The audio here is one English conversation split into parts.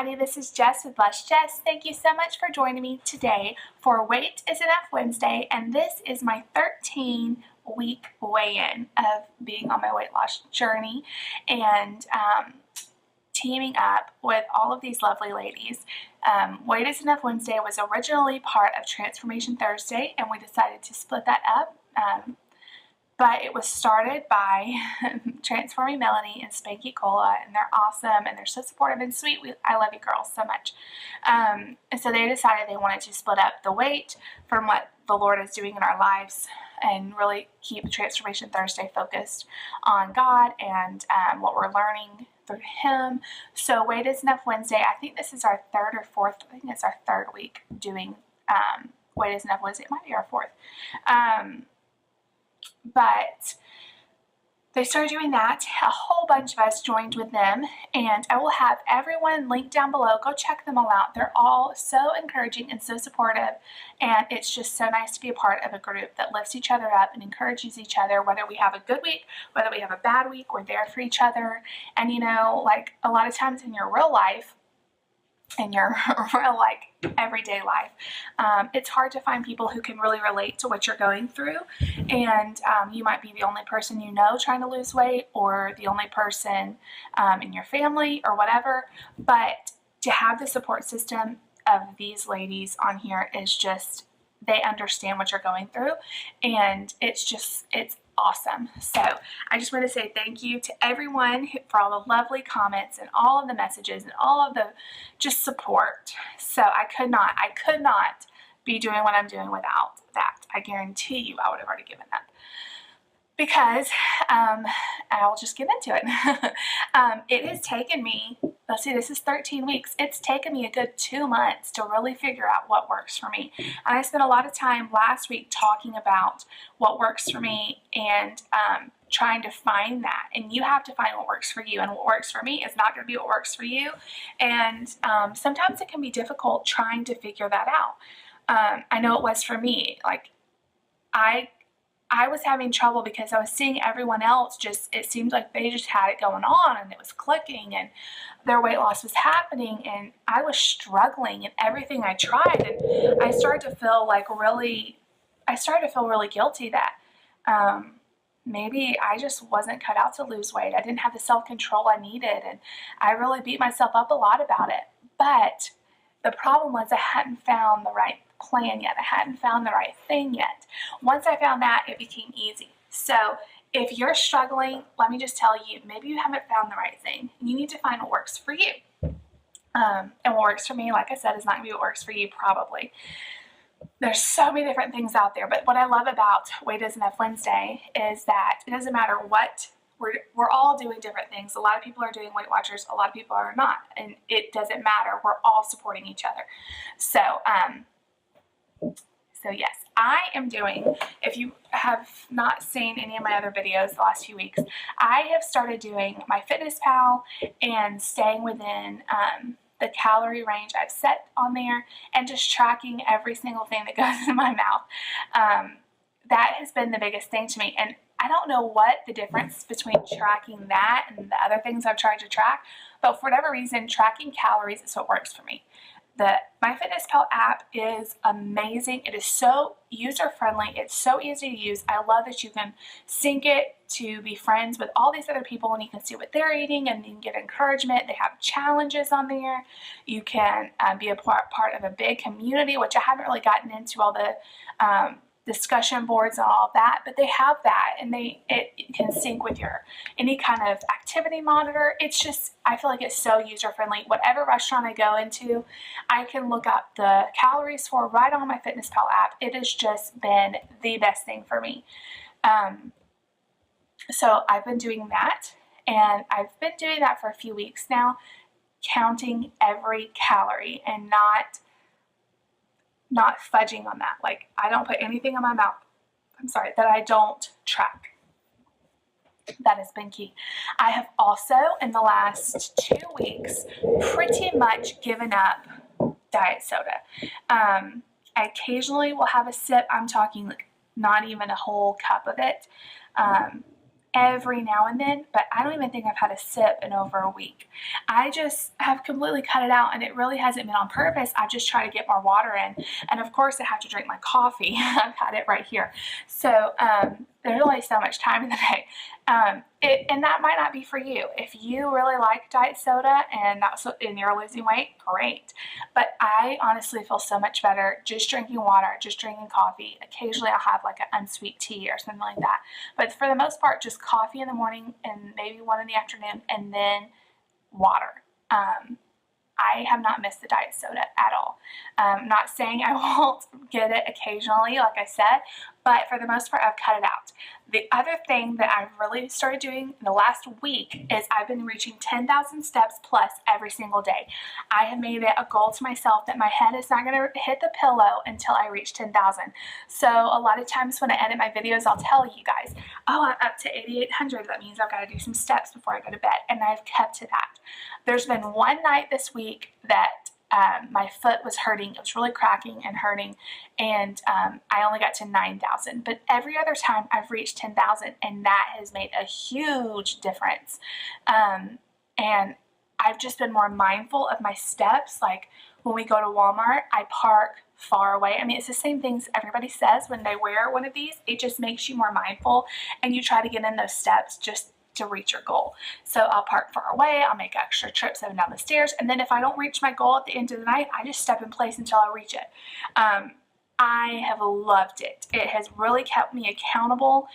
Tanya, this is Jess with Lush Jess. Thank you so much for joining me today for Weight is Enough Wednesday, and this is my 13-week weigh-in of being on my weight loss journey and teaming up with all of these lovely ladies. Weight is Enough Wednesday was originally part of Transformation Thursday, and we decided to split that up. But it was started by Transforming Melanie and Spanky Cola, and they're awesome, and they're so supportive and sweet. I love you girls so much. And so they decided they wanted to split up the weight from what the Lord is doing in our lives and really keep Transformation Thursday focused on God and what we're learning through Him. So Weight is Enough Wednesday, I think this is our third or fourth, I think it's our third week doing Weight is Enough Wednesday. It might be our fourth. But they started doing that. A whole bunch of us joined with them, and I will have everyone linked down below. Go check them all out. They're all so encouraging and so supportive, and it's just so nice to be a part of a group that lifts each other up and encourages each other. Whether we have a good week, whether we have a bad week, we're there for each other. And you know, like a lot of times in your real life, in your real, like, everyday life, it's hard to find people who can really relate to what you're going through, and you might be the only person you know trying to lose weight, or the only person in your family or whatever, but to have the support system of these ladies on here is just, they understand what you're going through, and it's awesome. So I just want to say thank you to everyone for all the lovely comments and all of the messages and all of the just support. So I could not be doing what I'm doing without that. I guarantee you I would have already given up, because I'll just get into it. It has taken me, let's see, this is 13 weeks. It's taken me a good 2 months to really figure out what works for me. And I spent a lot of time last week talking about what works for me and trying to find that. And you have to find what works for you. And what works for me is not going to be what works for you. And sometimes it can be difficult trying to figure that out. I know it was for me. Like, I was having trouble because I was seeing everyone else it seemed like they just had it going on and it was clicking and their weight loss was happening, and I was struggling in everything I tried, and I started to feel really guilty that maybe I just wasn't cut out to lose weight. I didn't have the self-control I needed, and I really beat myself up a lot about it. But the problem was I hadn't found the right plan yet. I hadn't found the right thing yet. Once I found that, it became easy. So if you're struggling, let me just tell you, maybe you haven't found the right thing. You need to find what works for you. And what works for me, like I said, is not going to be what works for you, probably. There's so many different things out there, but what I love about Weight is Enough Wednesday is that it doesn't matter what, we're all doing different things. A lot of people are doing Weight Watchers, a lot of people are not, and it doesn't matter. We're all supporting each other. So yes, I am doing, if you have not seen any of my other videos the last few weeks, I have started doing my MyFitnessPal and staying within the calorie range I've set on there, and just tracking every single thing that goes in my mouth. That has been the biggest thing to me, and I don't know what the difference between tracking that and the other things I've tried to track, but for whatever reason, tracking calories is what works for me. The MyFitnessPal app is amazing. It is so user-friendly. It's so easy to use. I love that you can sync it to be friends with all these other people, and you can see what they're eating, and you can get encouragement. They have challenges on there. You can be a part of a big community, which I haven't really gotten into all the discussion boards and all of that, but they have that, and it can sync with your any kind of activity monitor. It's just, I feel like it's so user friendly. Whatever restaurant I go into, I can look up the calories for right on my MyFitnessPal app. It has just been the best thing for me. So I've been doing that, and I've been doing that for a few weeks now, counting every calorie and not fudging on that. Like, I don't put anything in my mouth, that I don't track. That has been key. I have also, in the last 2 weeks, pretty much given up diet soda. I occasionally will have a sip. I'm talking like not even a whole cup of it. every now and then, but I don't even think I've had a sip in over a week. I just have completely cut it out, and it really hasn't been on purpose. I just try to get more water in, and of course I have to drink my coffee. I've got it right here. So there's only so much time in the day. And that might not be for you. If you really like diet soda and you're losing weight, great. But I honestly feel so much better just drinking water, just drinking coffee. Occasionally I'll have like an unsweet tea or something like that. But for the most part, just coffee in the morning and maybe one in the afternoon, and then water. I have not missed the diet soda at all. Not saying I won't get it occasionally, like I said, but for the most part, I've cut it out. The other thing that I've really started doing in the last week is I've been reaching 10,000 steps plus every single day. I have made it a goal to myself that my head is not going to hit the pillow until I reach 10,000. So a lot of times when I edit my videos, I'll tell you guys, oh, I'm up to 8,800. That means I've got to do some steps before I go to bed. And I've kept to that. There's been one night this week that my foot was hurting. It was really cracking and hurting, and I only got to 9,000. But every other time I've reached 10,000, and that has made a huge difference. And I've just been more mindful of my steps. Like when we go to Walmart, I park far away. I mean, it's the same things everybody says when they wear one of these. It just makes you more mindful, and you try to get in those steps just to reach your goal. So I'll park far away, I'll make extra trips up and down the stairs, and then if I don't reach my goal at the end of the night, I just step in place until I reach it. I have loved it. It has really kept me accountable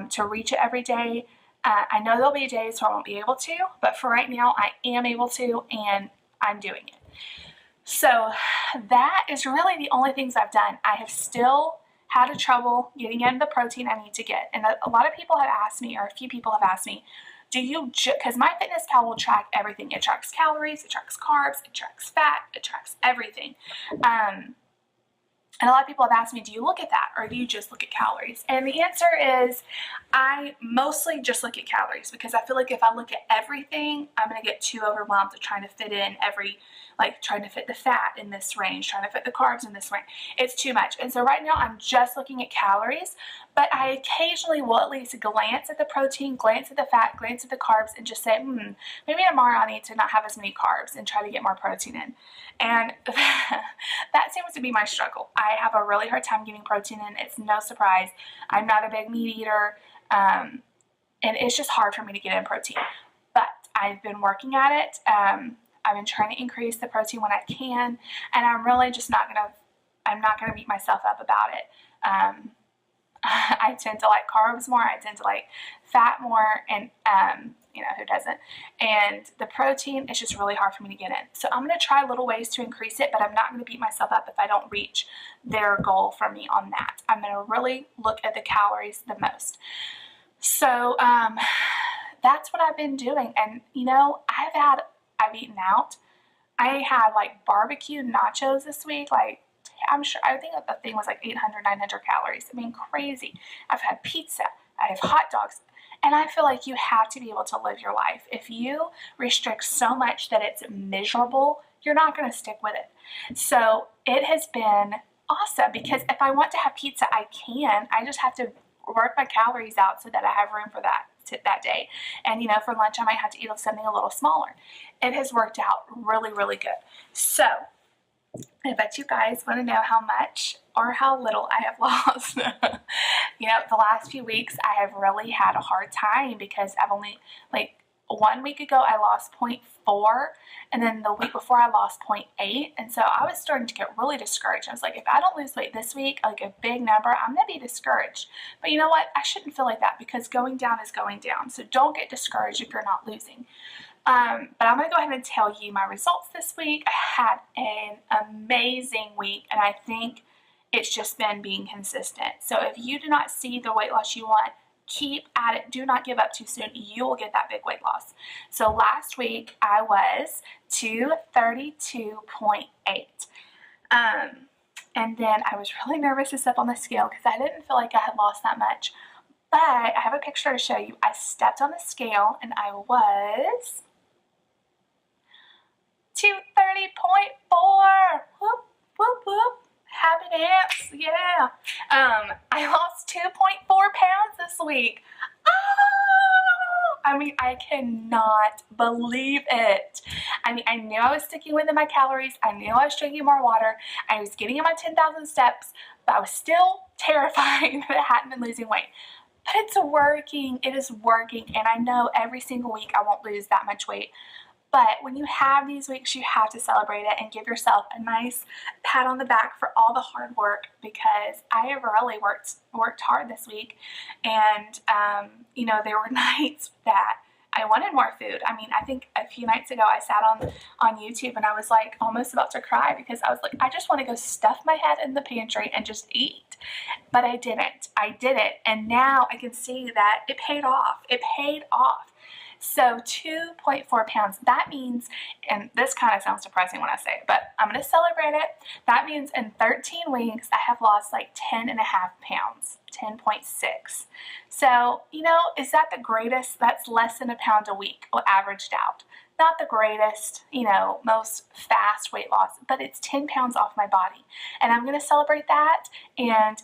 to reach it every day. I know there'll be days where I won't be able to, but for right now, I am able to, and I'm doing it. So that is really the only things I've done. I have still had a trouble getting in the protein I need to get. And a lot of people have asked me, or a few people have asked me, do you, because MyFitnessPal will track everything. It tracks calories, it tracks carbs, it tracks fat, it tracks everything. And a lot of people have asked me, do you look at that, or do you just look at calories? And the answer is, I mostly just look at calories, because I feel like if I look at everything, I'm going to get too overwhelmed with trying to fit in trying to fit the fat in this range, trying to fit the carbs in this range. It's too much. And so right now I'm just looking at calories, but I occasionally will at least glance at the protein, glance at the fat, glance at the carbs, and just say, maybe tomorrow I need to not have as many carbs and try to get more protein in. And that seems to be my struggle. I have a really hard time getting protein in. It's no surprise. I'm not a big meat eater, and it's just hard for me to get in protein. But I've been working at it. I've been trying to increase the protein when I can, and I'm really just not gonna beat myself up about it. I tend to like carbs more. I tend to like fat more, and who doesn't? And the protein is just really hard for me to get in. So I'm gonna try little ways to increase it, but I'm not gonna beat myself up if I don't reach their goal from me on that. I'm gonna really look at the calories the most. So that's what I've been doing, and I've eaten out. I had like barbecue nachos this week. Like, I think the thing was like 800, 900 calories. I mean, crazy. I've had pizza. I have hot dogs. And I feel like you have to be able to live your life. If you restrict so much that it's miserable, you're not going to stick with it. So it has been awesome, because if I want to have pizza, I can. I just have to work my calories out so that I have room for that day. And for lunch I might have to eat something a little smaller. It has worked out really, really good. So I bet you guys want to know how much or how little I have lost. The last few weeks I have really had a hard time, because I've only 1 week ago I lost 0.4, and then the week before I lost 0.8, and so I was starting to get really discouraged. I was like, if I don't lose weight this week, like a big number, I'm going to be discouraged. But you know what? I shouldn't feel like that, because going down is going down. So don't get discouraged if you're not losing. But I'm going to go ahead and tell you my results this week. I had an amazing week, and I think it's just been being consistent. So if you do not see the weight loss you want, keep at it. Do not give up too soon. You will get that big weight loss. So last week I was 232.8. And then I was really nervous to step on the scale, because I didn't feel like I had lost that much. But I have a picture to show you. I stepped on the scale and I was 230.4. Whoop, whoop, whoop. Happy dance, yeah. I lost 2.4 pounds this week. I mean, I cannot believe it. I mean, I knew I was sticking within my calories. I knew I was drinking more water. I was getting in my 10,000 steps, but I was still terrified that I hadn't been losing weight. But it's working. It is working. And I know every single week I won't lose that much weight. But when you have these weeks, you have to celebrate it and give yourself a nice pat on the back for all the hard work, because I have really worked hard this week. And, you know, there were nights that I wanted more food. I mean, I think a few nights ago I sat on YouTube and I was like almost about to cry, because I was like, I just want to go stuff my head in the pantry and just eat. But I didn't. I did it. And now I can see that it paid off. It paid off. So 2.4 pounds, that means, and this kind of sounds depressing when I say it, but I'm going to celebrate it. That means in 13 weeks, I have lost like 10 and a half pounds, 10.6. So, you know, is that the greatest? That's less than a pound a week, averaged out. Not the greatest, you know, most fast weight loss, but it's 10 pounds off my body. And I'm going to celebrate that. And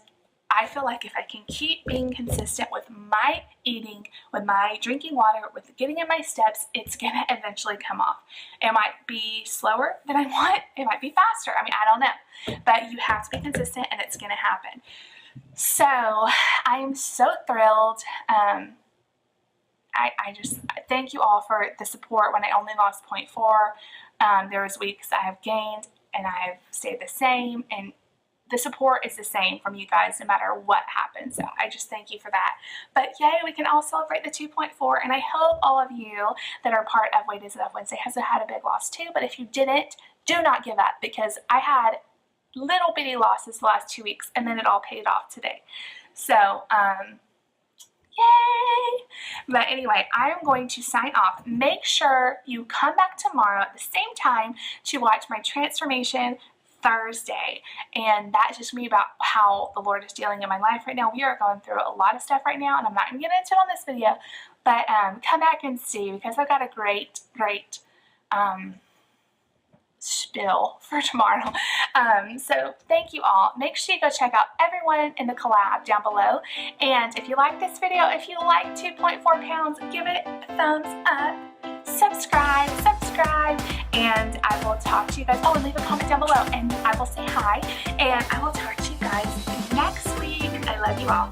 I feel like if I can keep being consistent with my eating, with my drinking water, with getting in my steps, it's going to eventually come off. It might be slower than I want. It might be faster. I mean, I don't know. But you have to be consistent and it's going to happen. So I am so thrilled. I just thank you all for the support when I only lost 0.4. There was weeks I have gained and I have stayed the same, and the support is the same from you guys no matter what happens. So I just thank you for that. But yay, we can all celebrate the 2.4. And I hope all of you that are part of Weight Is Enough Wednesday has had a big loss too. But if you didn't, do not give up, because I had little bitty losses the last 2 weeks and then it all paid off today. So, yay! But anyway, I am going to sign off. Make sure you come back tomorrow at the same time to watch my transformation Thursday, and that's just me about how the Lord is dealing in my life right now. We are going through a lot of stuff right now, and I'm not going to get into it on this video, but come back and see, because I've got a great spill for tomorrow. So thank you all. Make sure you go check out everyone in the collab down below, and if you like this video, if you like 2.4 pounds, give it a thumbs up. Subscribe, and I will talk to you guys. Oh, and leave a comment down below, and I will say hi, and I will talk to you guys next week. I love you all.